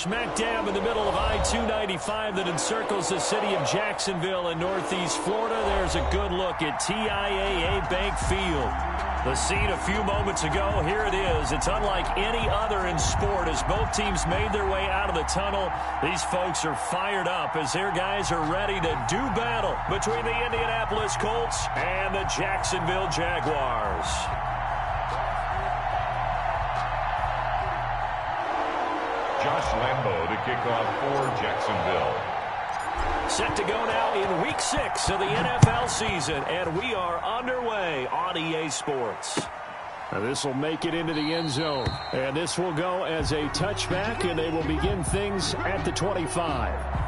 smack dab in the middle of I-295 that encircles the city of Jacksonville in northeast Florida. There's a good look at TIAA Bank Field. The scene a few moments ago, here it is. It's unlike any other in sport as both teams made their way out of the tunnel. These folks are fired up as their guys are ready to do battle between the Indianapolis Colts and the Jacksonville Jaguars. Josh Lambo to kick off for Jacksonville. Set to go now in Week 6 of the NFL season, and we are underway on EA Sports. Now this will make it into the end zone, and this will go as a touchback, and they will begin things at the 25.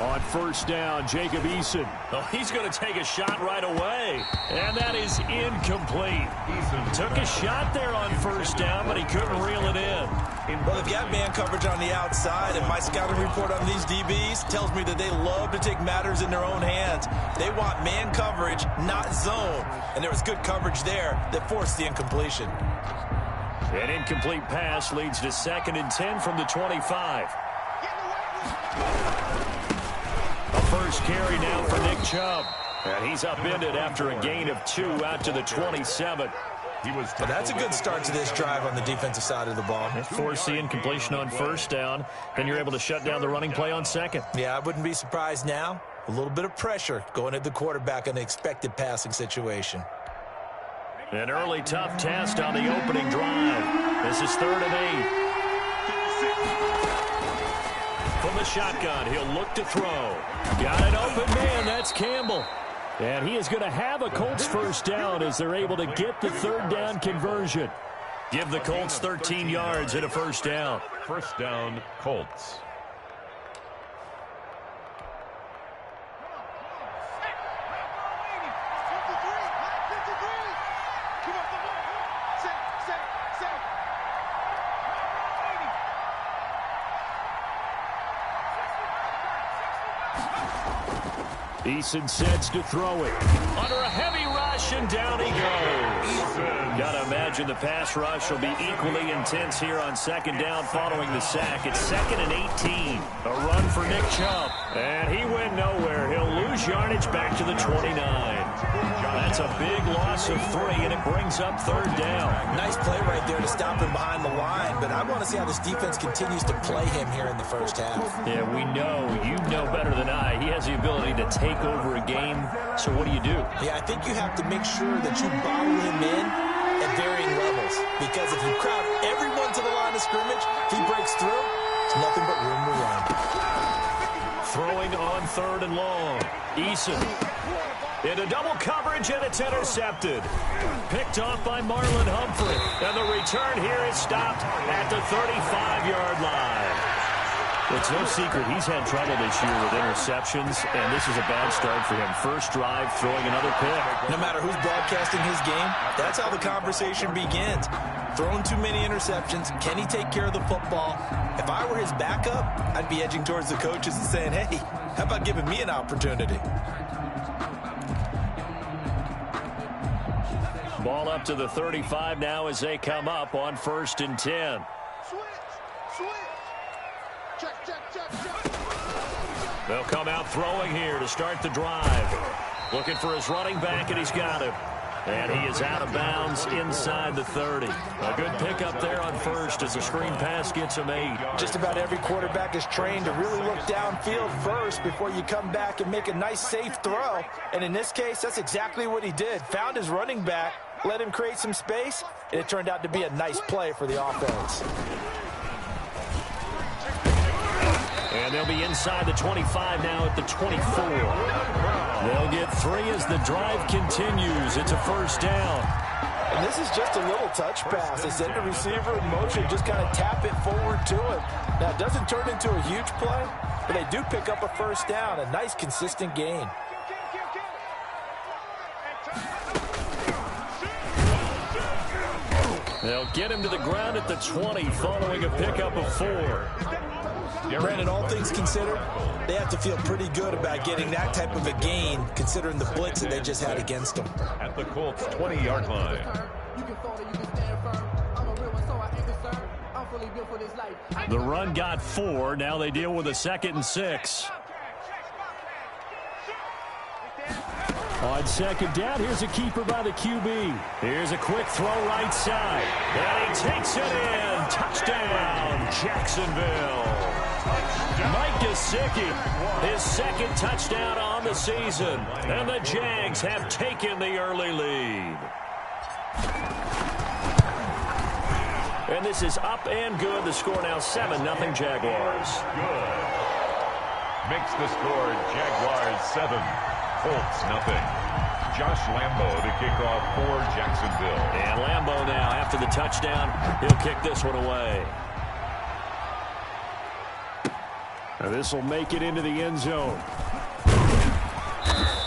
On first down, Jacob Eason. Oh, he's going to take a shot right away. And that is incomplete. Took a shot there on first down, but he couldn't reel it in. Well, if you have man coverage on the outside, and my scouting report on these DBs tells me that they love to take matters in their own hands. They want man coverage, not zone. And there was good coverage there that forced the incompletion. An incomplete pass leads to 2nd and 10 from the 25. A first carry now for Nick Chubb. And he's upended after a gain of 2 out to the 27. But that's a good start to this drive on the defensive side of the ball. Force the incompletion on first down. Then you're able to shut down the running play on second. Yeah, I wouldn't be surprised now. A little bit of pressure going at the quarterback in an expected passing situation. An early tough test on the opening drive. This is 3rd and 8. From the shotgun, he'll look to throw. Got an open man, that's Campbell. And he is going to have a Colts first down as they're able to get the 3rd down conversion. Give the Colts 13 yards and a first down. First down, Colts. Eason sets to throw it. Under a heavy rush, and down he goes. Got to imagine the pass rush will be equally intense here on 2nd down following the sack. It's 2nd and 18. A run for Nick Chubb. And he went nowhere. He'll lose yardage back to the 29. That's a big loss of 3, and it brings up 3rd down. Nice play right there to stop him behind the line, but I want to see how this defense continues to play him here in the first half. Yeah, we know. You know better than I. He has the ability to take over a game. So what do you do? Yeah, I think you have to make sure that you bottle him in at varying levels, because if you crowd everyone to the line of scrimmage, if he breaks through, it's nothing but room to run. Throwing on 3rd and long. Eason into double coverage, and it's intercepted. Picked off by Marlon Humphrey. And the return here is stopped at the 35-yard line. It's no secret he's had trouble this year with interceptions, and this is a bad start for him. First drive, throwing another pick. No matter who's broadcasting his game, that's how the conversation begins. Throwing too many interceptions, can he take care of the football? If I were his backup, I'd be edging towards the coaches and saying, hey, how about giving me an opportunity? Ball up to the 35 now as they come up on 1st and 10. They'll come out throwing here to start the drive. Looking for his running back, and he's got him. And he is out of bounds inside the 30. A good pickup there on first as the screen pass gets him 8. Just about every quarterback is trained to really look downfield first before you come back and make a nice, safe throw. And in this case, that's exactly what he did. Found his running back, let him create some space, and it turned out to be a nice play for the offense. And they'll be inside the 25 now at the 24. They'll get 3 as the drive continues. It's a first down. And this is just a little touch pass. They send the receiver in motion, just kind of tap it forward to him. Now, it doesn't turn into a huge play, but they do pick up a first down, a nice, consistent gain. They'll get him to the ground at the 20 following a pickup of 4. Brandon, all things considered, they have to feel pretty good about getting that type of a gain, considering the blitz that they just had against them. At the Colts' 20-yard line. The run got 4. Now they deal with a 2nd and 6. On 2nd down, here's a keeper by the QB. Here's a quick throw right side. And he takes it in. Touchdown, Jacksonville. Mike Gesicki, his 2nd touchdown on the season. And the Jags have taken the early lead. And this is up and good. The score now 7-0 Jaguars. Good. Makes the score Jaguars 7, Colts 0. Josh Lambo to kick off for Jacksonville. And Lambo now, after the touchdown, he'll kick this one away. And this will make it into the end zone.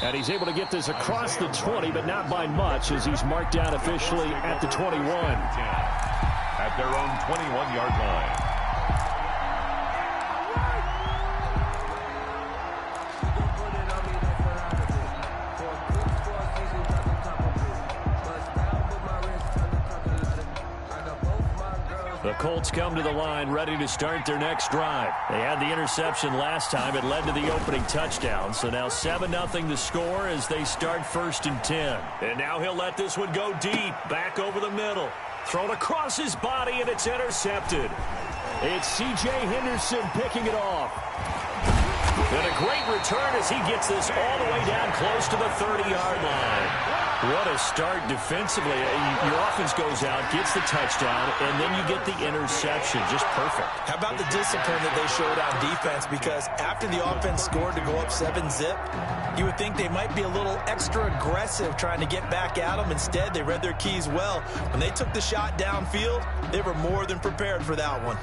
And he's able to get this across the 20, but not by much, as he's marked down officially at the 21. At their own 21-yard line. The Colts come to the line ready to start their next drive. They had the interception last time. It led to the opening touchdown. So now 7-0 the score as they start 1st and 10. And now he'll let this one go deep. Back over the middle. Thrown across his body, and it's intercepted. It's C.J. Henderson picking it off. And a great return as he gets this all the way down close to the 30-yard line. What a start defensively. Your offense goes out, gets the touchdown, and then you get the interception. Just perfect. How about the discipline that they showed on defense? Because after the offense scored to go up 7-zip, you would think they might be a little extra aggressive trying to get back at them. Instead, they read their keys well. When they took the shot downfield, they were more than prepared for that one.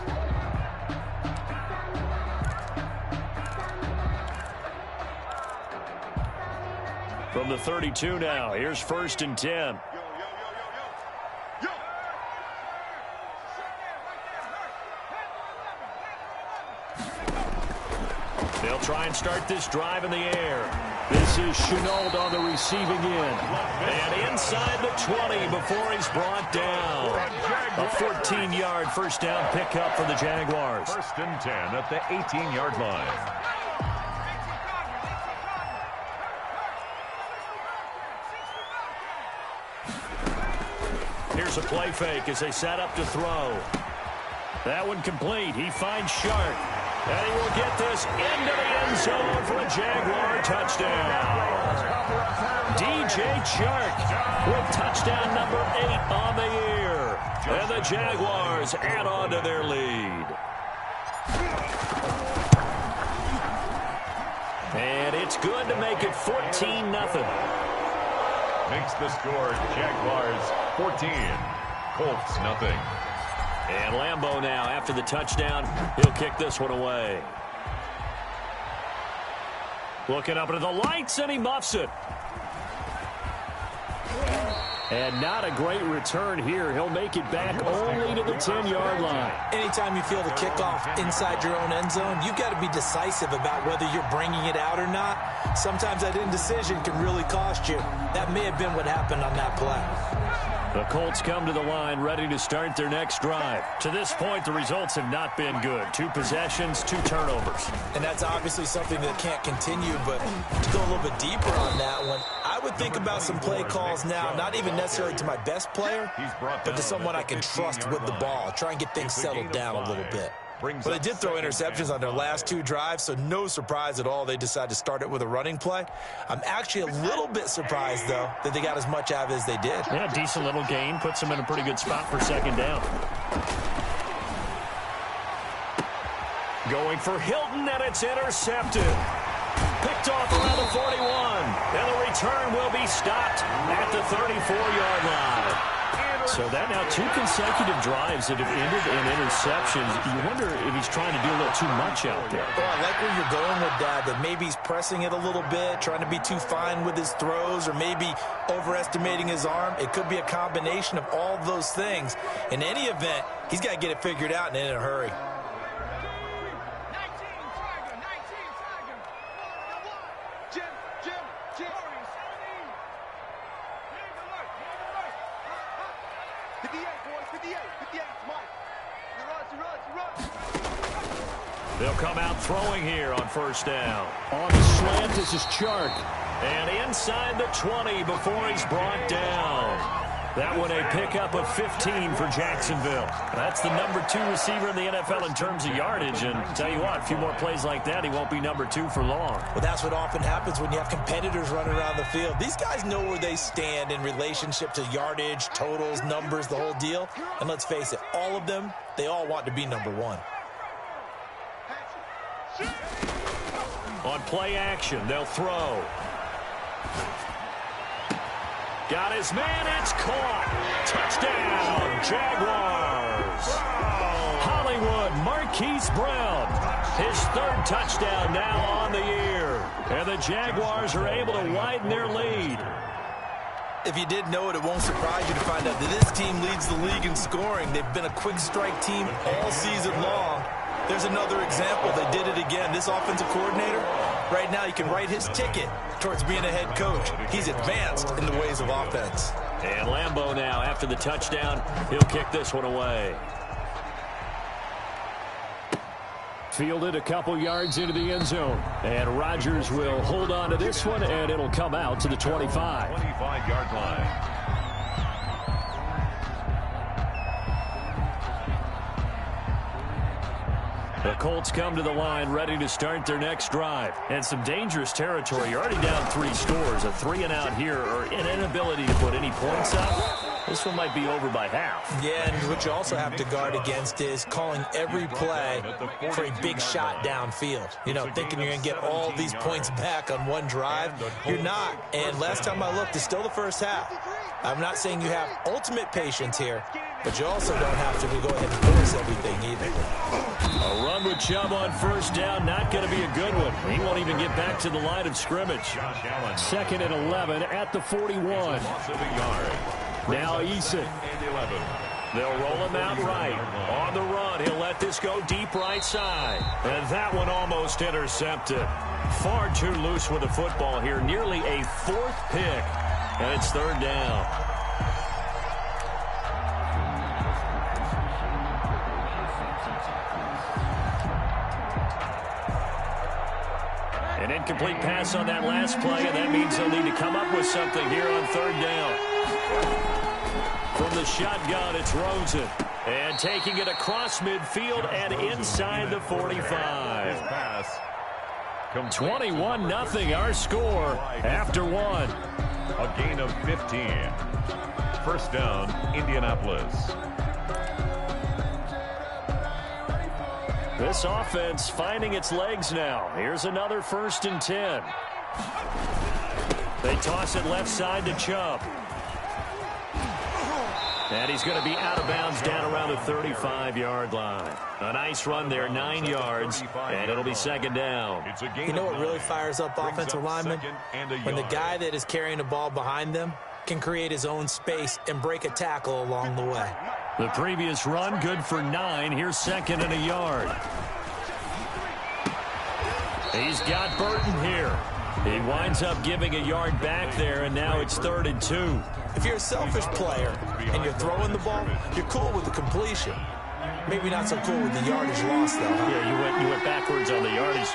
From the 32 now, here's 1st and 10. They'll try and start this drive in the air. This is Chenault on the receiving end. And inside the 20 before he's brought down. A 14-yard first down pickup for the Jaguars. 1st and 10 at the 18-yard line. Here's a play fake as they set up to throw. That one complete. He finds Shark. And he will get this into the end zone for a Jaguar touchdown. DJ Chark with touchdown number 8 on the year. And the Jaguars add on to their lead. And it's good to make it 14-0. Makes the score Jaguars 14, Colts 0. And Lambo now, after the touchdown, he'll kick this one away. Looking up into the lights, and he muffs it. And not a great return here. He'll make it back only to the 10-yard line. Anytime you feel the kickoff inside your own end zone, you've got to be decisive about whether you're bringing it out or not. Sometimes that indecision can really cost you. That may have been what happened on that play. The Colts come to the line ready to start their next drive. To this point, the results have not been good. 2 possessions, 2 turnovers. And that's obviously something that can't continue, but to go a little bit deeper on that one, I I would think about some play calls now, not even necessarily to my best player, but to someone I can trust with the ball. Try and get things settled down a little bit. Well, they did throw interceptions on their last 2 drives, so no surprise at all they decided to start it with a running play. I'm actually a little bit surprised, though, that they got as much out of it as they did. Yeah, decent little gain. Puts them in a pretty good spot for second down. Going for Hilton, and it's intercepted. Picked off around the 41. And the return will be stopped at the 34-yard line. So that now 2 consecutive drives that have ended in interceptions. You wonder if he's trying to do a little too much out there. Well, I like where you're going with that maybe he's pressing it a little bit, trying to be too fine with his throws, or maybe overestimating his arm. It could be a combination of all those things. In any event, he's got to get it figured out and in a hurry. They'll come out throwing here on first down. On the slant, this is Chark. And inside the 20 before he's brought down. That one a pickup of 15 for Jacksonville. That's the number 2 receiver in the NFL in terms of yardage. And tell you what, a few more plays like that, he won't be number 2 for long. Well, that's what often happens when you have competitors running around the field. These guys know where they stand in relationship to yardage, totals, numbers, the whole deal. And let's face it, all of them, they all want to be number 1. On play action, they'll throw. Got his man, it's caught. Touchdown, Jaguars. Hollywood, Marquise Brown. His 3rd touchdown now on the year. And the Jaguars are able to widen their lead. If you didn't know it, it won't surprise you to find out that this team leads the league in scoring. They've been a quick strike team all season long. There's another example. They did it again. This offensive coordinator, right now, he can write his ticket towards being a head coach. He's advanced in the ways of offense. And Lambeau now, after the touchdown, he'll kick this one away. Fielded a couple yards into the end zone. And Rodgers will hold on to this one, and it'll come out to the 25. 25-yard line. The Colts come to the line ready to start their next drive. And some dangerous territory. You're already down 3 scores. A 3-and-out here, or an inability to put any points up. This one might be over by half. Yeah, and what you also have to guard against is calling every play for a big shot downfield. You know, thinking you're going to get all these points back on one drive. You're not. And last time I looked, it's still the first half. I'm not saying you have ultimate patience here, but you also don't have to go ahead and force everything either. A run with Chubb on first down, not going to be a good one. He won't even get back to the line of scrimmage. 2nd and 11 at the 41. Now Eason. They'll roll him out right. On the run, he'll let this go deep right side. And that one almost intercepted. Far too loose with the football here. Nearly a 4th pick. And it's 3rd down. An incomplete pass on that last play, and that means they'll need to come up with something here on 3rd down. From the shotgun, it's Rosen. And taking it across midfield and inside the 45. 21-0 our score after 1. A gain of 15. First down, Indianapolis. This offense finding its legs now. Here's another 1st and 10. They toss it left side to Chubb. And he's going to be out of bounds down around the 35-yard line. A nice run there, 9 yards, and it'll be 2nd down. You know what really fires up offensive linemen? When the guy that is carrying the ball behind them can create his own space and break a tackle along the way. The previous run, good for 9. Here's 2nd and a yard. He's got Burton here. He winds up giving a yard back there, and now it's 3rd and 2. If you're a selfish player and you're throwing the ball, you're cool with the completion. Maybe not so cool with the yardage loss, though. Huh? Yeah, you went backwards on the yardage.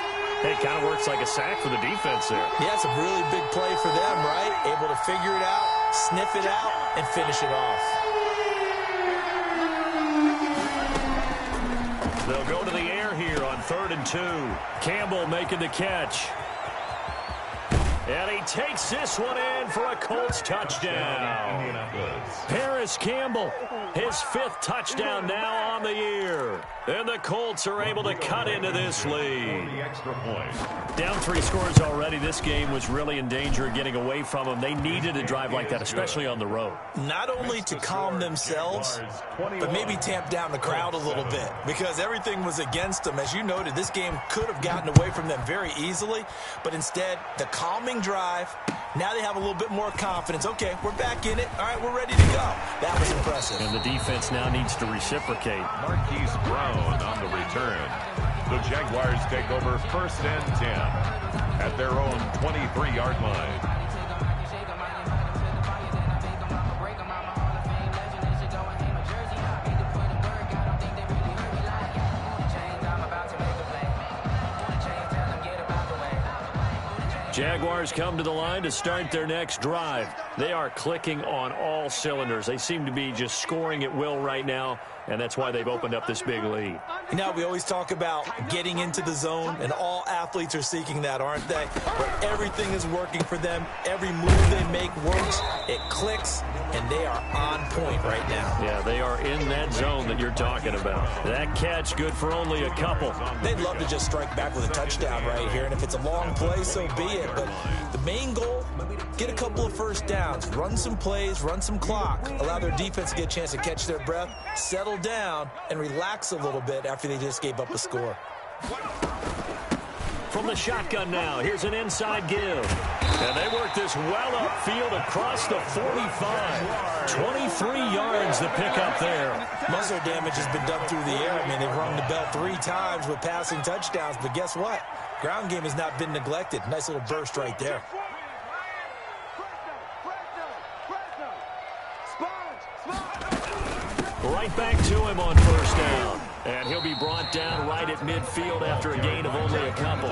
It kind of works like a sack for the defense there. Yeah, it's a really big play for them, right? Able to figure it out, sniff it out, and finish it off. They'll go to the air here on 3rd and 2. Campbell making the catch. And he takes this one in for a Colts touchdown. Paris Campbell, his 5th touchdown now on the year. And the Colts are able to cut into this lead. Down 3 scores already. This game was really in danger of getting away from them. They needed a drive like that, especially on the road. Not only to calm themselves, but maybe tamp down the crowd a little bit, because everything was against them. As you noted, this game could have gotten away from them very easily, but instead, the calming drive, now they have a little bit more confidence. Okay, we're back in it. All right, we're ready to go. That was impressive. And the defense now needs to reciprocate. Marquise Brown on the return. The Jaguars take over 1st and 10 at their own 23-yard line. Jaguars come to the line to start their next drive. They are clicking on all cylinders. They seem to be just scoring at will right now, and that's why they've opened up this big lead. You know, we always talk about getting into the zone, and all athletes are seeking that, aren't they? But everything is working for them. Every move they make works. It clicks, and they are on point right now. Yeah, they are in that zone that you're talking about. That catch good for only a couple. They'd love to just strike back with a touchdown right here, and if it's a long play, so be it. But the main goal, get a couple of first downs, run some plays, run some clock, allow their defense to get a chance to catch their breath, settle down, and relax a little bit after they just gave up a score. From the shotgun now, here's an inside give. And they work this well upfield across the 45. 23 yards to pick up there. Muscle damage has been done through the air. I mean, they've rung the bell 3 times with passing touchdowns, but guess what? Ground game has not been neglected. Nice little burst right there. Right back to him on 1st down. And he'll be brought down right at midfield after a gain of only a couple.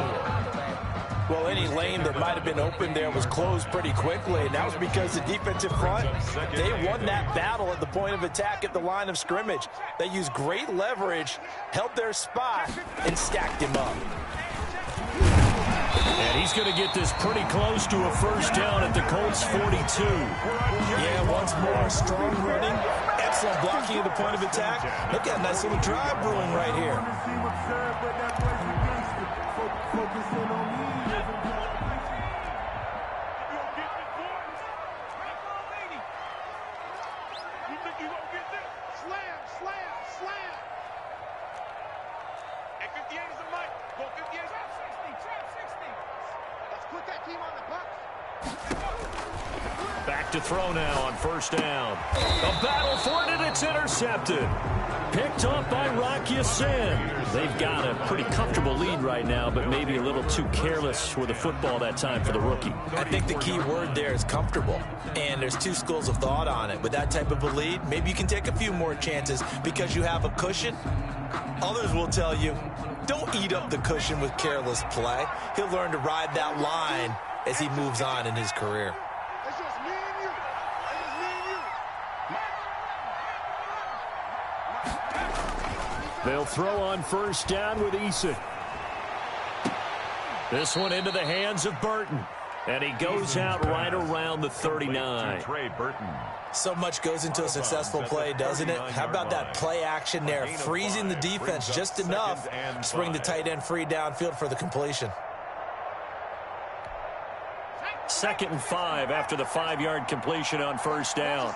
Well, any lane that might have been open there was closed pretty quickly, and that was because the defensive front, they won that battle at the point of attack at the line of scrimmage. They used great leverage, held their spot, and stacked him up. And he's going to get this pretty close to a 1st down at the Colts 42. Yeah, once more, strong running, excellent blocking at the point of attack. Look at a nice little drive brewing right here. Back to throw now on 1st down. A battle for it, and it's intercepted. Picked up by G.A.N. They've got a pretty comfortable lead right now, but maybe a little too careless with the football that time for the rookie. I think the key word there is comfortable, and there's 2 schools of thought on it. With that type of a lead, maybe you can take a few more chances because you have a cushion. Others will tell you, don't eat up the cushion with careless play. He'll learn to ride that line as he moves on in his career. They'll throw on 1st down with Eason. This one into the hands of Burton. And he goes out right around the 39. So much goes into a successful play, doesn't it? How about that play action there, freezing the defense just enough to bring the tight end free downfield for the completion. 2nd and 5 after the 5-yard completion on 1st down.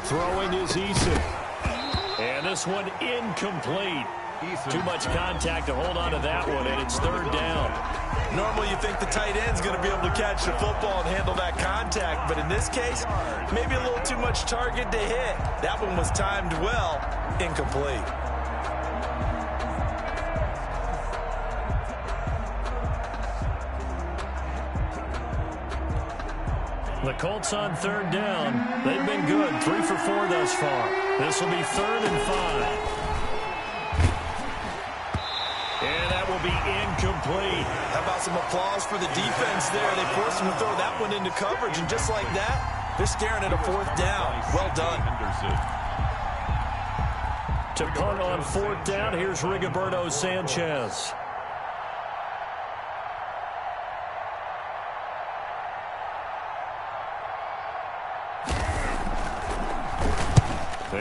Throwing is Eason. And this one incomplete. Too much contact to hold on to that one, and it's 3rd down. Normally you think the tight end's going to be able to catch the football and handle that contact, but in this case, maybe a little too much target to hit. That one was timed well, incomplete. The Colts on third down. They've been good, 3 for 4 thus far. This will be 3rd and 5. And that will be incomplete. How about some applause for the defense there? They forced him to throw that one into coverage, and just like that, they're staring at a 4th down. Well done. To punt on 4th down, here's Rigoberto Sanchez.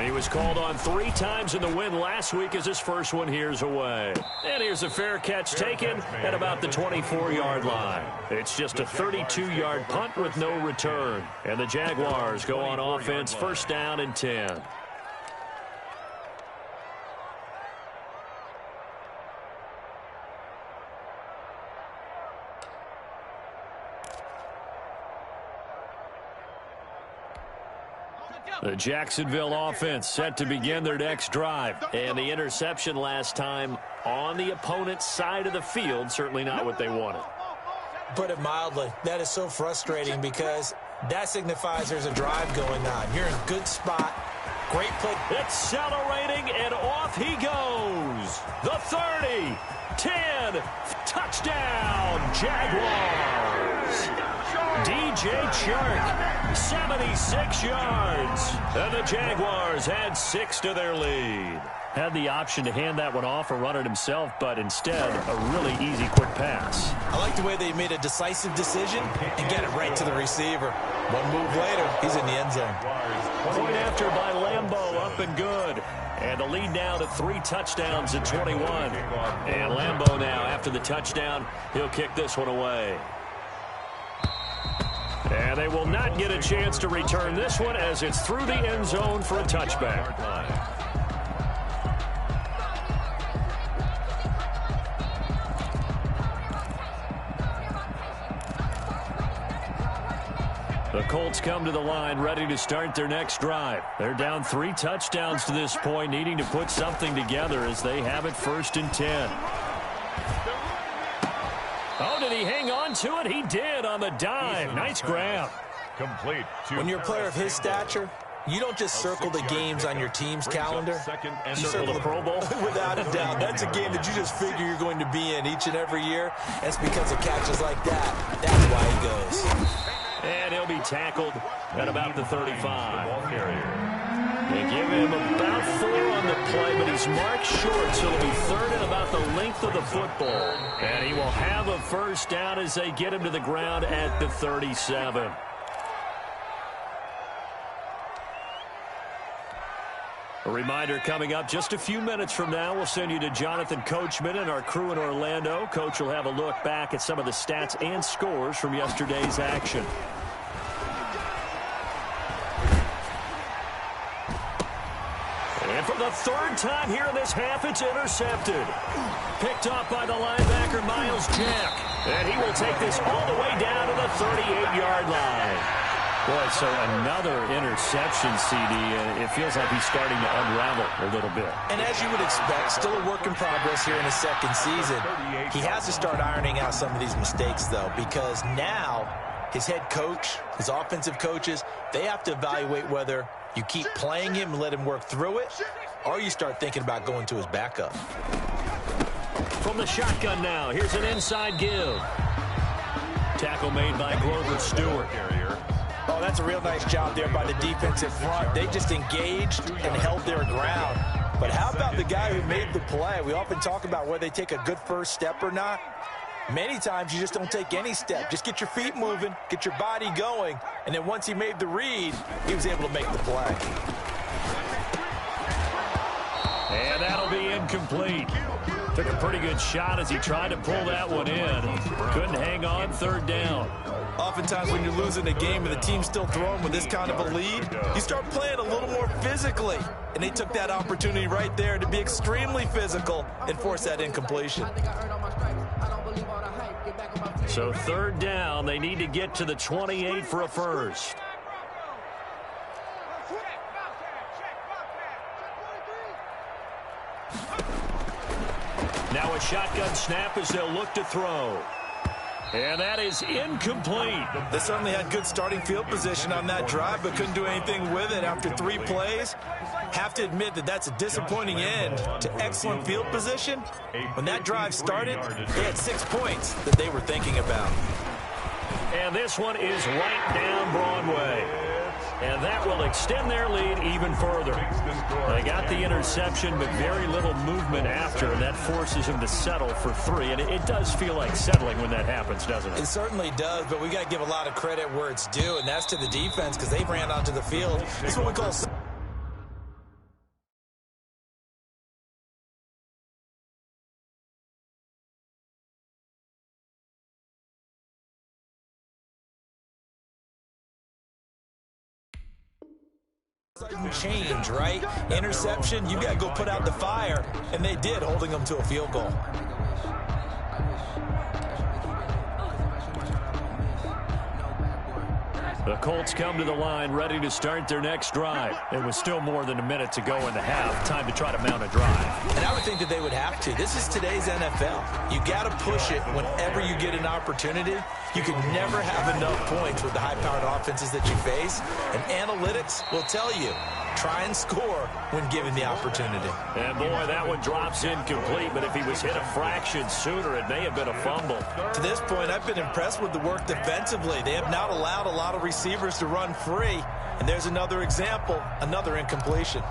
He was called on 3 times in the win last week as his first one here's away. And here's a fair catch taken at about the 24-yard line. It's just a 32-yard punt with no return. And the Jaguars go on offense, 1st down and 10. The Jacksonville offense set to begin their next drive. And the interception last time on the opponent's side of the field, certainly not what they wanted. Put it mildly, that is so frustrating because that signifies there's a drive going on. You're in a good spot. Great play. Accelerating, and off he goes. The 30, 10, touchdown, Jaguars. DJ Chark, 76 yards. And the Jaguars add 6 to their lead. Had the option to hand that one off or run it himself, but instead, a really easy, quick pass. I like the way they made a decisive decision and get it right to the receiver. One move later, he's in the end zone. Point after by Lambeau, up and good. And the lead now to 3 touchdowns at 21. And Lambeau now, after the touchdown, he'll kick this one away. And they will not get a chance to return this one as it's through the end zone for a touchback. The Colts come to the line ready to start their next drive. They're down 3 touchdowns to this point, needing to put something together as they have it 1st and 10. Oh, did he hang on to it? He did on the dive. Nice grab. Complete. When you're a player of his stature, you don't just circle the games on your team's calendar. You circle the Pro Bowl. Without a doubt. That's a game that you just figure you're going to be in each and every year. That's because of catches like that. That's why he goes. And he'll be tackled at about the 35. They give him about 4 on the play, but he's marked short, so it'll be 3rd and about the length of the football. And he will have a 1st down as they get him to the ground at the 37. A reminder coming up just a few minutes from now, we'll send you to Jonathan Coachman and our crew in Orlando. Coach will have a look back at some of the stats and scores from yesterday's action. And for the 3rd time here in this half, it's intercepted. Picked off by the linebacker, Miles Jack. And he will take this all the way down to the 38-yard line. Boy, so another interception, CD. It feels like he's starting to unravel a little bit. And as you would expect, still a work in progress here in his 2nd season. He has to start ironing out some of these mistakes, though, because now his head coach, his offensive coaches, they have to evaluate whether you keep playing him and let him work through it, or you start thinking about going to his backup. From the shotgun now, here's an inside give. Tackle made by Grover Stewart. Oh, that's a real nice job there by the defensive front. They just engaged and held their ground. But how about the guy who made the play? We often talk about whether they take a good first step or not. Many times you just don't take any step. Just get your feet moving, get your body going, and then once he made the read, he was able to make the play. And that'll be incomplete. Took a pretty good shot as he tried to pull that one in. Couldn't hang on, 3rd down. Oftentimes when you're losing a game and the team's still throwing with this kind of a lead, you start playing a little more physically. And they took that opportunity right there to be extremely physical and force that incompletion. So 3rd down, they need to get to the 28 for a 1st. Now a shotgun snap as they'll look to throw. And that is incomplete. They certainly had good starting field position on that drive, but couldn't do anything with it after 3 plays. Have to admit that that's a disappointing end to excellent field position. When that drive started, they had 6 points that they were thinking about. And this one is right down Broadway. And that will extend their lead even further. They got the interception, but very little movement after, and that forces them to settle for 3. And it does feel like settling when that happens, doesn't it? It certainly does, but we got to give a lot of credit where it's due, and that's to the defense because they ran onto the field. This is what we call change, right? Interception, you got to go put out the fire, and they did, holding them to a field goal. The Colts come to the line ready to start their next drive. It was still more than a minute to go in the half. Time to try to mount a drive. And I would think that they would have to. This is today's NFL. You got to push it whenever you get an opportunity. You can never have enough points with the high-powered offenses that you face. And analytics will tell you, try and score when given the opportunity. And boy, that one drops incomplete, but if he was hit a fraction sooner, it may have been a fumble. To this point, I've been impressed with the work defensively. They have not allowed a lot of receivers to run free. And there's another example, another incompletion.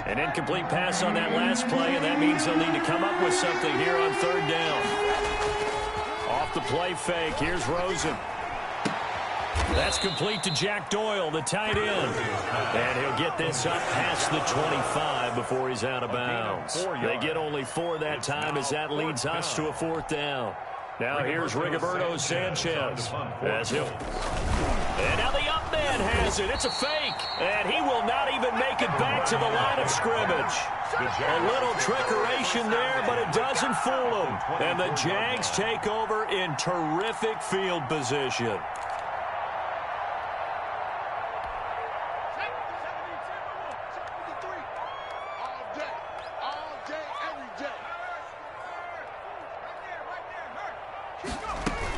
An incomplete pass on that last play, and that means they'll need to come up with something here on 3rd down. Off the play fake, here's Rosen. That's complete to Jack Doyle, the tight end. And he'll get this up past the 25 before he's out of bounds. They get only 4 that time as that leads us to a 4th down. Now here's Rigoberto Sanchez. As he'll... And now the up man has it. It's a fake. And he will not even make it back to the line of scrimmage. A little trickeration there, but it doesn't fool him. And the Jags take over in terrific field position.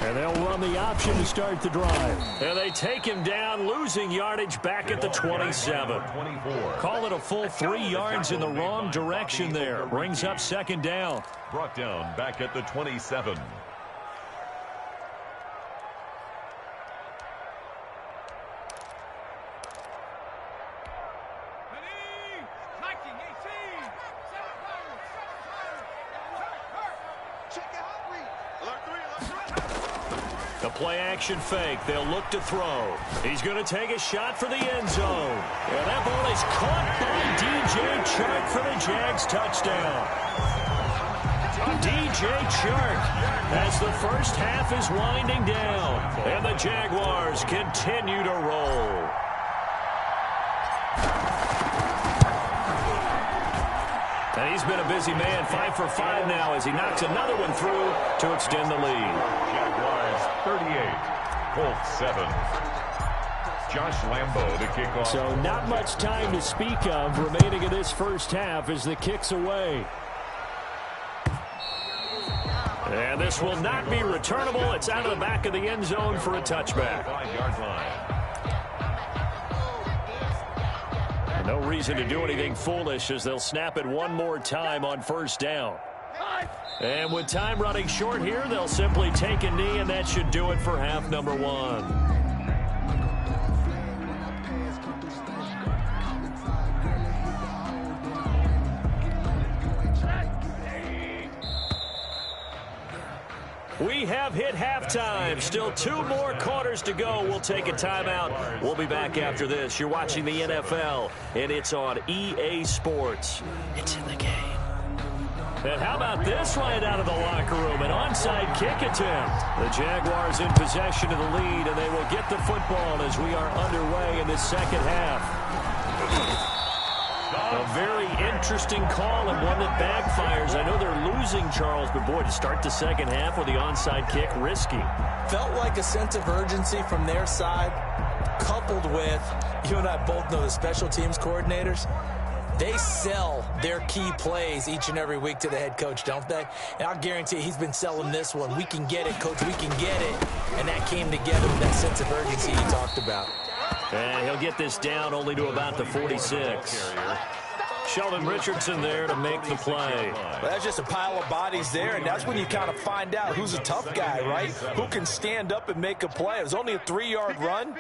And they'll run the option to start the drive. And they take him down, losing yardage back at the 27. Call it a full 3 yards in the wrong direction there. Brings up 2nd down. Brought down back at the 27. The play-action fake. They'll look to throw. He's going to take a shot for the end zone. And that ball is caught by DJ Chark for the Jags touchdown. DJ Chark as the first half is winding down. And the Jaguars continue to roll. And he's been a busy man, 5 for 5 now as he knocks another one through to extend the lead. Jaguars 38, Colts 7. Josh Lambo to kick off. So not much time to speak of remaining in this first half as the kick's away. And this will not be returnable. It's out of the back of the end zone for a touchback. 5-yard line. No reason to do anything foolish as they'll snap it one more time on 1st down. And with time running short here, they'll simply take a knee, and that should do it for half number 1. We have hit halftime. Still 2 more quarters to go. We'll take a timeout. We'll be back after this. You're watching the NFL, and it's on EA Sports. It's in the game. And how about this right out of the locker room? An onside kick attempt. The Jaguars in possession of the lead, and they will get the football as we are underway in this second half. A very interesting call and one that backfires. I know they're losing, Charles, but boy, to start the second half with the onside kick, risky. Felt like a sense of urgency from their side, coupled with, you and I both know the special teams coordinators, They sell their key plays each and every week to the head coach, don't they? And I'll guarantee he's been selling this one. We can get it, coach. We can get it. And that came together with that sense of urgency he talked about. And he'll get this down only to about the 46. Sheldon Richardson there to make the play. Well, that's just a pile of bodies there, and that's when you kind of find out who's a tough guy, right? Who can stand up and make a play. It was only a 3-yard run,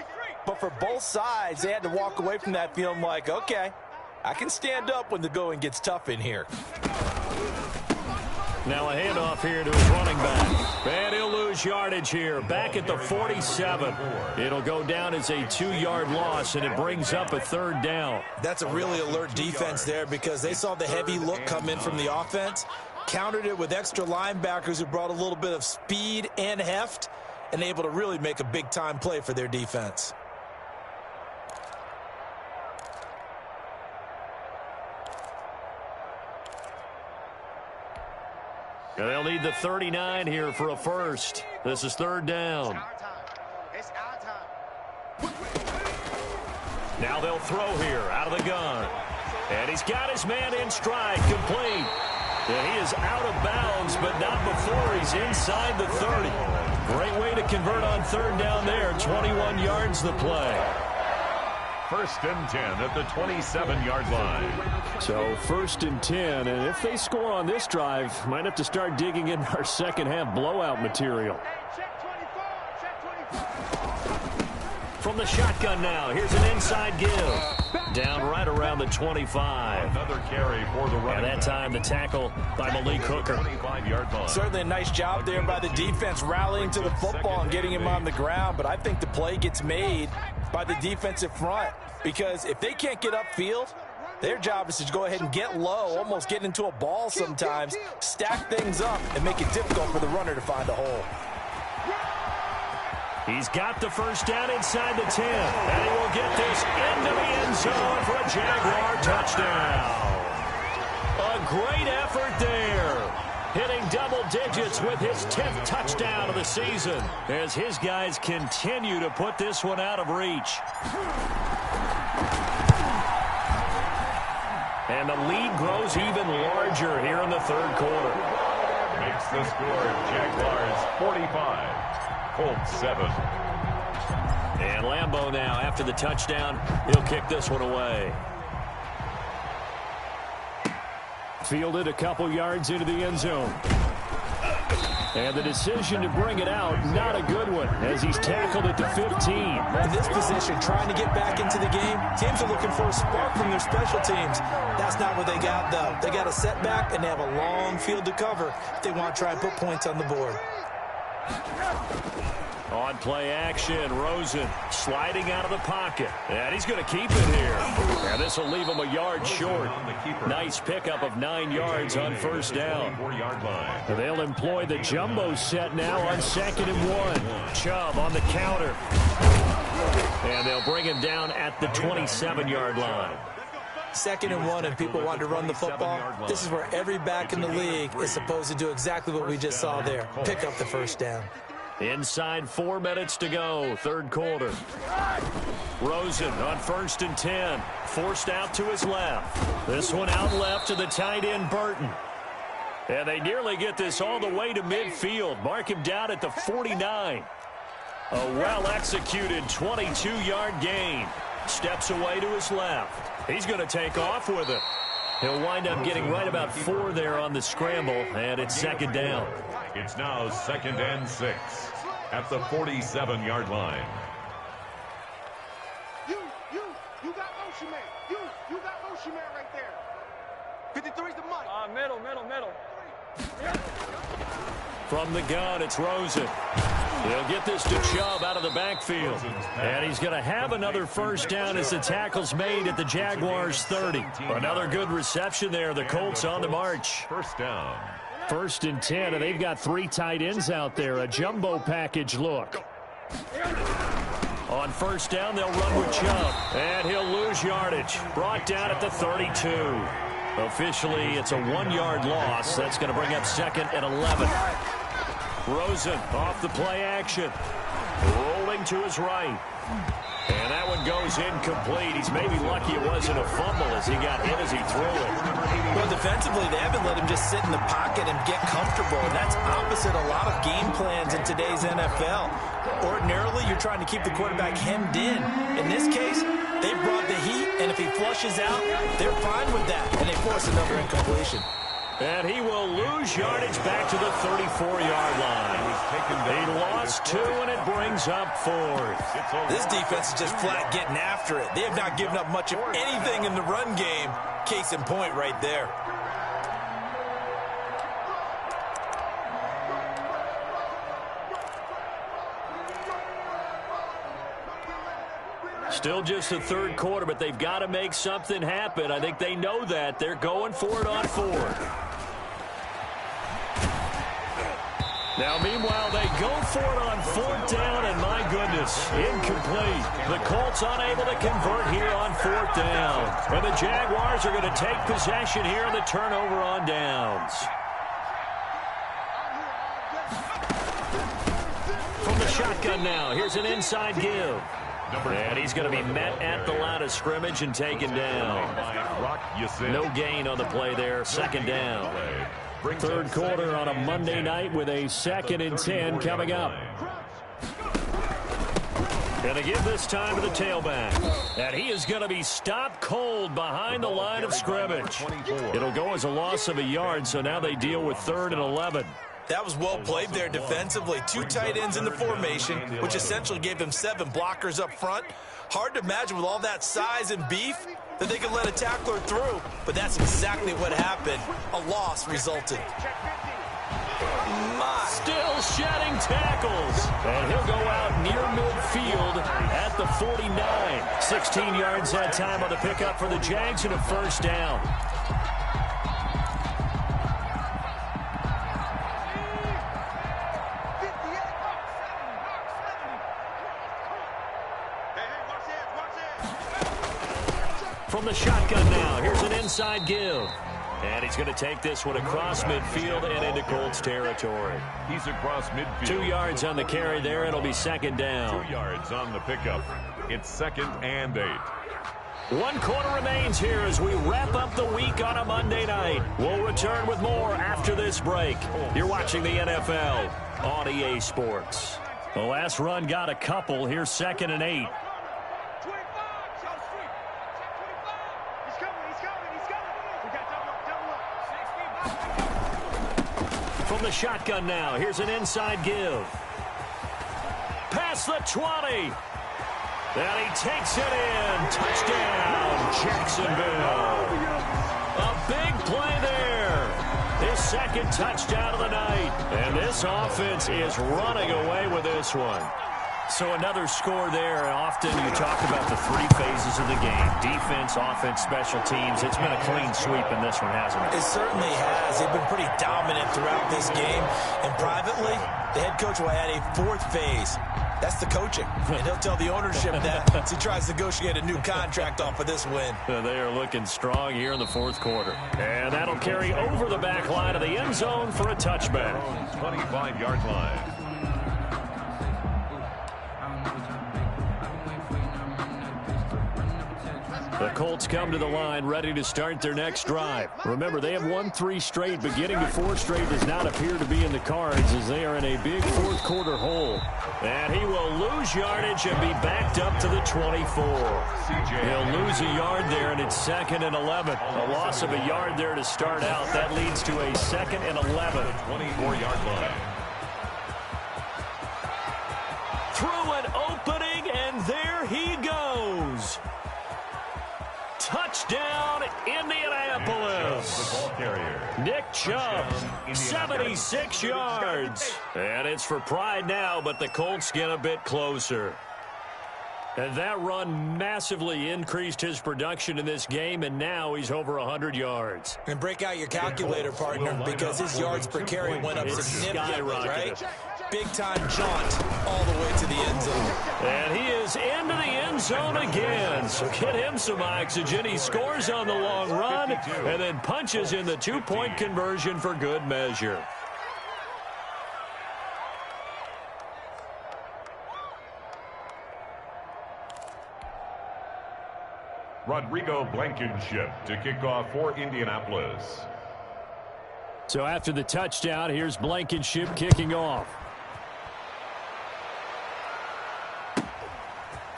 but for both sides, they had to walk away from that feeling like, okay, I can stand up when the going gets tough in here. Now a handoff here to his running back. And he'll lose yardage here. Back at the 47. It'll go down as a 2-yard loss, and it brings up a 3rd down. That's a really alert defense there because they saw the heavy look come in from the offense, countered it with extra linebackers who brought a little bit of speed and heft, and able to really make a big-time play for their defense. And they'll need the 39 here for a first. This is 3rd down. It's our time. Now they'll throw here out of the gun. And he's got his man in stride, complete. And he is out of bounds, but not before he's inside the 30. Great way to convert on 3rd down there. 21 yards the play. 1st and 10 at the 27-yard line. So 1st and 10, and if they score on this drive, might have to start digging in our second-half blowout material. From the shotgun now, here's an inside give. Down right around the 25. Another carry for the running back. That time the tackle by Malik Hooker. 25-yard line. Certainly a nice job there by the defense rallying to the football and getting him on the ground, but I think the play gets made by the defensive front because if they can't get upfield, their job is to go ahead and get low, almost get into a ball sometimes, stack things up, and make it difficult for the runner to find a hole. He's got the 1st down inside the 10, and he will get this into the end zone for a Jaguar touchdown. A great effort there, hitting double digits with his 10th touchdown of the season as his guys continue to put this one out of reach. And the lead grows even larger here in the 3rd quarter. Makes the score Jaguars 45. Colts 7. And Lambeau now, after the touchdown, he'll kick this one away. Fielded a couple yards into the end zone. And the decision to bring it out, not a good one, as he's tackled at the 15. In this position, trying to get back into the game, teams are looking for a spark from their special teams. That's not what they got, though. They got a setback, and they have a long field to cover if they want to try and put points on the board. On play action, Rosen sliding out of the pocket. And he's going to keep it here. And this will leave him a yard short. Nice pickup of 9 yards on 1st down. They'll employ the jumbo set now on 2nd and 1. Chubb on the counter. And they'll bring him down at the 27-yard line. 2nd and 1 and people want to run the football. This is where every back in the league is supposed to do exactly what we just saw there. Pick up the 1st down. Inside 4 minutes to go, 3rd quarter. Rosen on 1st and 10. Forced out to his left. This one out left to the tight end, Burton. And they nearly get this all the way to midfield. Mark him down at the 49. A well-executed 22-yard gain. Steps away to his left. He's going to take off with it. He'll wind up getting right about 4 there on the scramble, and it's 2nd down. It's now 2nd and 6 at the 47-yard line. You got motion man. You got motion man right there. 53's the money. Middle. From the gun, it's Rosen. He'll get this to Chubb out of the backfield. And he's going to have another 1st down as the tackle's made at the Jaguars 30. Another good reception there. The Colts on the march. 1st down. 1st and 10, and they've got 3 tight ends out there. A jumbo package look. On 1st down, they'll run with Chubb. And he'll lose yardage. Brought down at the 32. Officially, it's a 1-yard loss. That's going to bring up 2nd and 11. Rosen off the play action. Rolling him to his right. And that one goes incomplete. He's maybe lucky it wasn't a fumble as he got hit as he threw it. Well, defensively, they haven't let him just sit in the pocket and get comfortable. And that's opposite a lot of game plans in today's NFL. Ordinarily, you're trying to keep the quarterback hemmed in. In this case, they brought the heat, and if he flushes out, they're fine with that. And they force another incompletion. And he will lose yardage back to the 34-yard line. He lost 2, and it brings up 4th. This defense is just flat getting after it. They have not given up much of anything in the run game. Case in point right there. Still just the third quarter, but they've got to make something happen. I think they know that. They're going for it on 4th. Now, meanwhile, they go for it on 4th down, and my goodness, incomplete. The Colts unable to convert here on 4th down. And the Jaguars are going to take possession here on the turnover on downs. From the shotgun now, here's an inside give. And he's going to be met at the line of scrimmage and taken down. No gain on the play there, 2nd down. Third quarter on a Monday night with a 2nd and 10 coming up. Going to give this time to the tailback. And he is going to be stopped cold behind the line of scrimmage. It'll go as a loss of a yard, so now they deal with 3rd and 11. That was well played there defensively. 2 tight ends in the formation, which essentially gave them 7 blockers up front. Hard to imagine with all that size and beef that they could let a tackler through, but that's exactly what happened. A loss resulted. Still shedding tackles. And he'll go out near midfield at the 49. 16 yards that time on the pickup for the Jags and a 1st down. From the shotgun now, here's an inside give. And he's going to take this one across midfield and into Colts territory. He's across midfield. 2 yards on the carry there. It'll be 2nd down. 2 yards on the pickup. It's 2nd and 8. 1 quarter remains here as we wrap up the week on a Monday night. We'll return with more after this break. You're watching the NFL on EA Sports. The last run got a couple. Here's 2nd and 8. From the shotgun now, here's an inside give. Past the 20. And he takes it in. Touchdown, Jacksonville. A big play there. His 2nd touchdown of the night. And this offense is running away with this one. So another score there. Often you talk about the 3 phases of the game. Defense, offense, special teams. It's been a clean sweep in this one, hasn't it? It certainly has. They've been pretty dominant throughout this game. And privately, the head coach will add a 4th phase. That's the coaching. And he'll tell the ownership that as he tries to negotiate a new contract off of this win. They are looking strong here in the 4th quarter. And that'll carry over the back line of the end zone for a touchback. 25-yard line. The Colts come to the line ready to start their next drive. Remember, they have won 3 straight, but getting to 4 straight does not appear to be in the cards as they are in a big 4th quarter hole. And he will lose yardage and be backed up to the 24. He'll lose a yard there, and it's 2nd and 11. A loss of a yard there to start out. That leads to a 2nd and 11. 24-yard line. Through an opening, and there he goes. Touchdown, Indianapolis. Nick Chubb, 76 yards. And it's for pride now, but the Colts get a bit closer. And that run massively increased his production in this game, and now he's over 100 yards. And break out your calculator, partner, because his yards per carry went up significantly, right? Big-time jaunt all the way to the end zone. And he is into the end zone again. So get him some oxygen. He scores on the long run and then punches in the 2-point conversion for good measure. Rodrigo Blankenship to kick off for Indianapolis. So after the touchdown, here's Blankenship kicking off.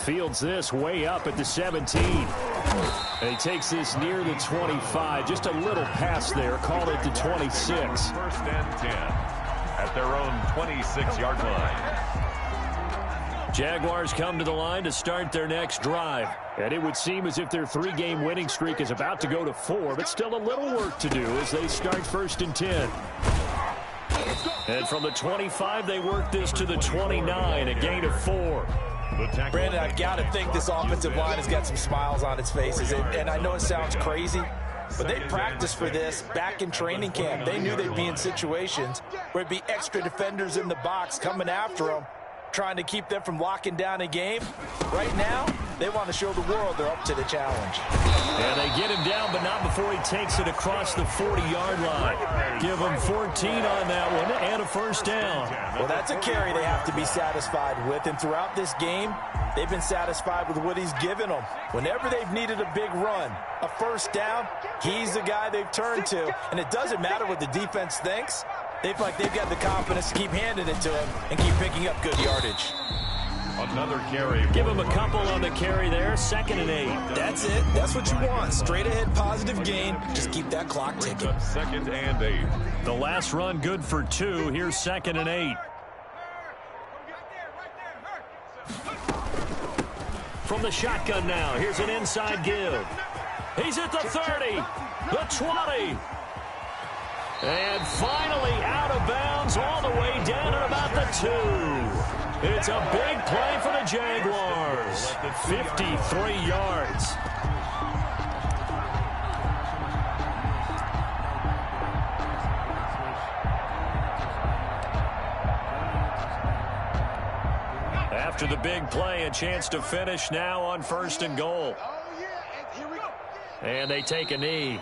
Fields this way up at the 17. And he takes this near the 25. Just a little pass there. Call it the 26. First and 10 at their own 26-yard line. Jaguars come to the line to start their next drive. And it would seem as if their 3-game winning streak is about to go to 4, but still a little work to do as they start first and 10. And from the 25, they work this to the 29, a gain of 4. Brandon, I've got to think this offensive line has got some smiles on its faces. And I know it sounds crazy, but they practiced for this back in training camp. They knew they'd be in situations where it'd be extra defenders in the box coming after them, trying to keep them from locking down a game. Right now, they want to show the world they're up to the challenge. And they get him down, but not before he takes it across the 40-yard line. Give him 14 on that one and a first down. Well, that's a carry they have to be satisfied with. And throughout this game, they've been satisfied with what he's given them. Whenever they've needed a big run, a first down, he's the guy they've turned to. And it doesn't matter what the defense thinks. They feel like they've got the confidence to keep handing it to him and keep picking up good yardage. Another carry. Give him a couple on the carry there. 2nd and 8. That's it. That's what you want. Straight ahead positive gain. Just keep that clock ticking. 2nd and 8. The last run good for 2. Here's 2nd and 8. From the shotgun now. Here's an inside give. He's at the 30. The 20. And finally out of bounds all the way down at about the 2. It's a big play for the Jaguars. 53 yards. After the big play, a chance to finish now on 1st and goal. And they take a knee.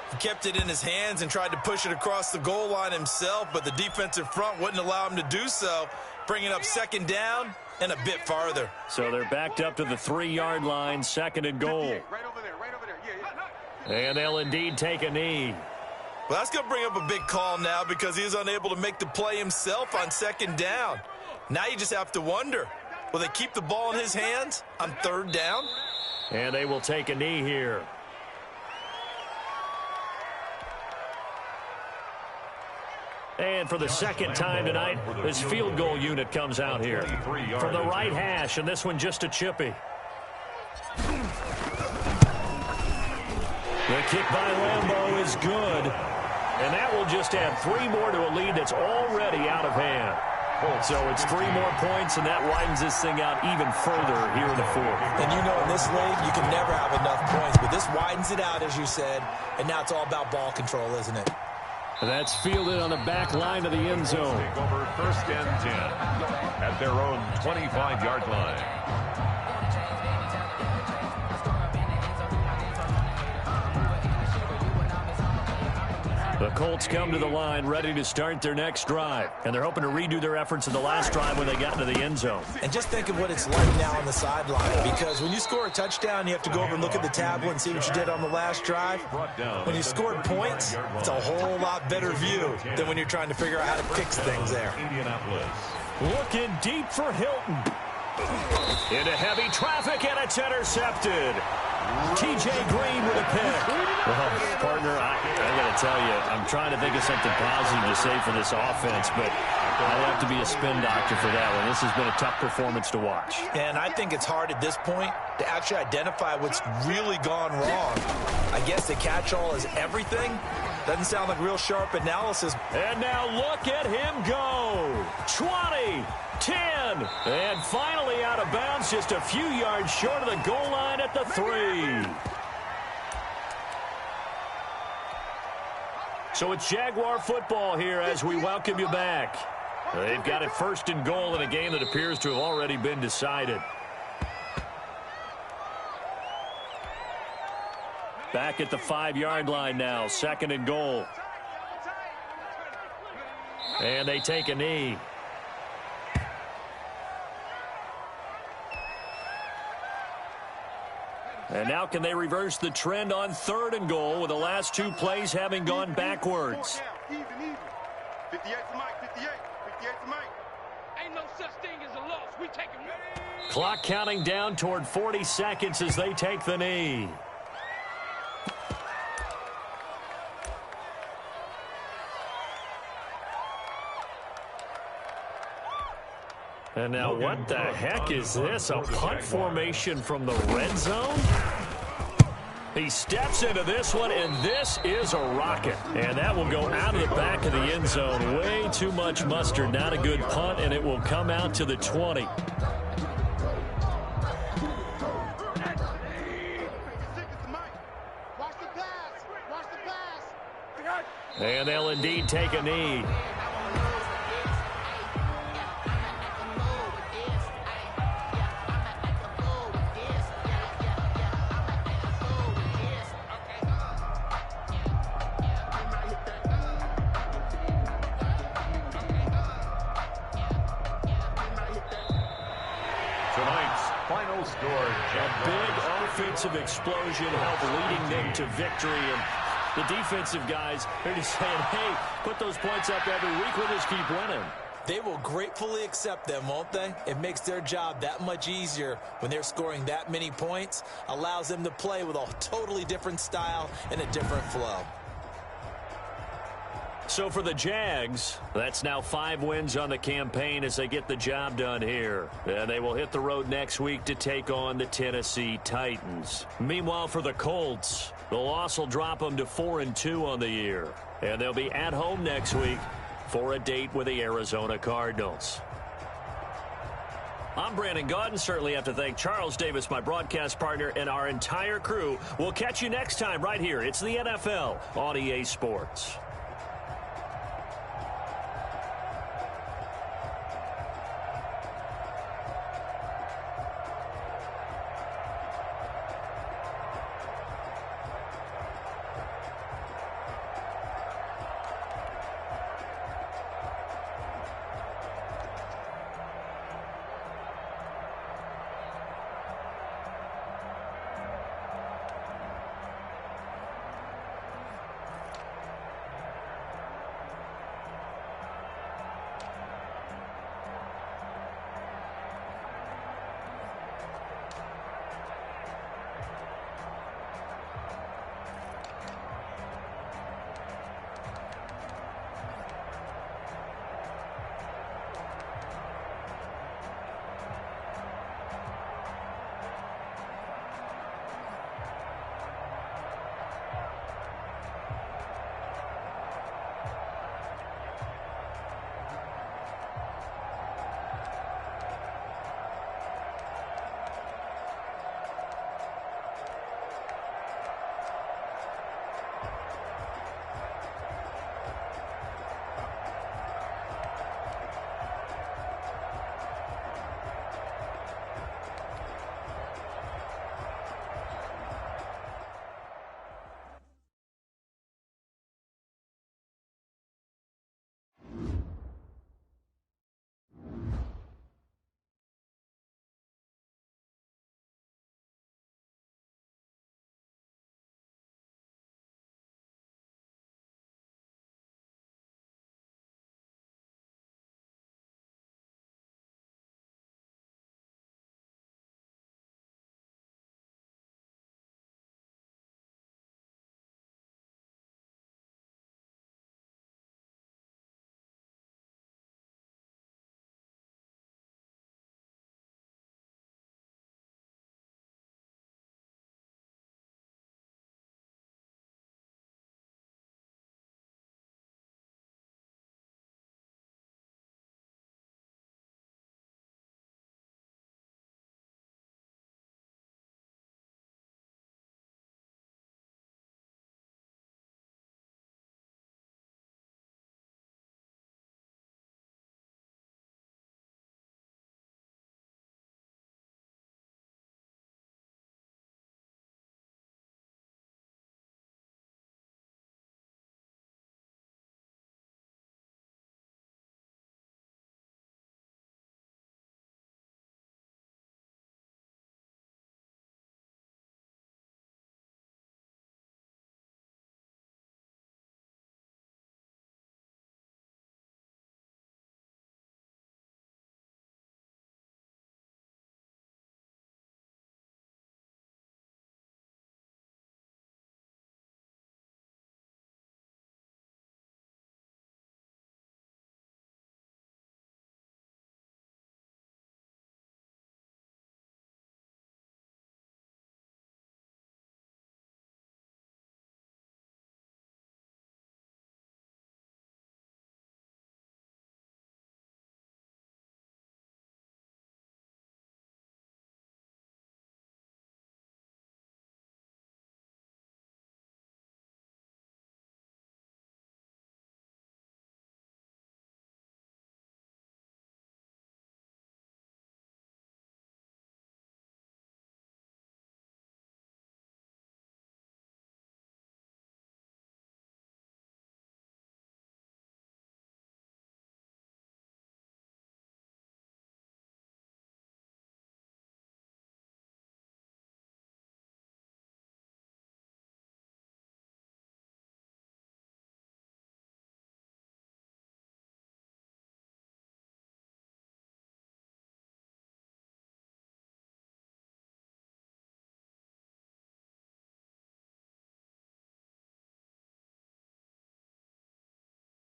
He kept it in his hands and tried to push it across the goal line himself, but the defensive front wouldn't allow him to do so, bringing up 2nd down and a bit farther. So they're backed up to the 3-yard line, 2nd and goal. Right over there, right over there. Yeah. And they'll indeed take a knee. Well, that's going to bring up a big call now because he was unable to make the play himself on 2nd down. Now you just have to wonder, will they keep the ball in his hands on 3rd down? And they will take a knee here. And for the 2nd time tonight, this field goal unit comes out here. From the right hash, and this one just a chippy. The kick by Lambeau is good. And that will just add 3 more to a lead that's already out of hand. So it's 3 more points, and that widens this thing out even further here in the 4th. And you know in this league, you can never have enough points. But this widens it out, as you said. And now it's all about ball control, isn't it? That's fielded on the back line of the end zone. Take over 1st and 10 at their own 25-yard line. The Colts come to the line ready to start their next drive. And they're hoping to redo their efforts in the last drive when they got into the end zone. And just think of what it's like now on the sideline. Because when you score a touchdown, you have to go over and look at the tablet and see what you did on the last drive. When you scored points, it's a whole lot better view than when you're trying to figure out how to fix things there. Indianapolis. Looking deep for Hilton. Into heavy traffic, and it's intercepted. T.J. Green with a pick. Well, partner, I got to tell you, I'm trying to think of something positive to say for this offense, but I'll have to be a spin doctor for that one. This has been a tough performance to watch. And I think it's hard at this point to actually identify what's really gone wrong. I guess the catch-all is everything. Doesn't sound like real sharp analysis. And now look at him go. 20, 10, and finally out of bounds, just a few yards short of the goal line at the 3. So it's Jaguar football here as we welcome you back. They've got it 1st and goal in a game that appears to have already been decided. Back at the 5-yard line now, 2nd and goal. And they take a knee. And now can they reverse the trend on 3rd and goal with the last 2 plays having gone backwards? Even. 58 to Mike, 58 to Mike. Ain't no such thing as a loss. We take it. Clock counting down toward 40 seconds as they take the knee. And now what the heck is this? A punt formation from the red zone? He steps into this one, and this is a rocket. And that will go out of the back of the end zone. Way too much mustard. Not a good punt, and it will come out to the 20. And they'll indeed take a knee. Final score, Jaguars. Big offensive explosion helped leading them to victory. And the defensive guys, they're just saying, hey, put those points up every week. We'll just keep winning. They will gratefully accept them, won't they? It makes their job that much easier when they're scoring that many points. Allows them to play with a totally different style and a different flow. So for the Jags, that's now 5 wins on the campaign as they get the job done here. And they will hit the road next week to take on the Tennessee Titans. Meanwhile, for the Colts, the loss will drop them to 4-2 on the year. And they'll be at home next week for a date with the Arizona Cardinals. I'm Brandon Gaudin. Certainly have to thank Charles Davis, my broadcast partner, and our entire crew. We'll catch you next time right here. It's the NFL on EA Sports.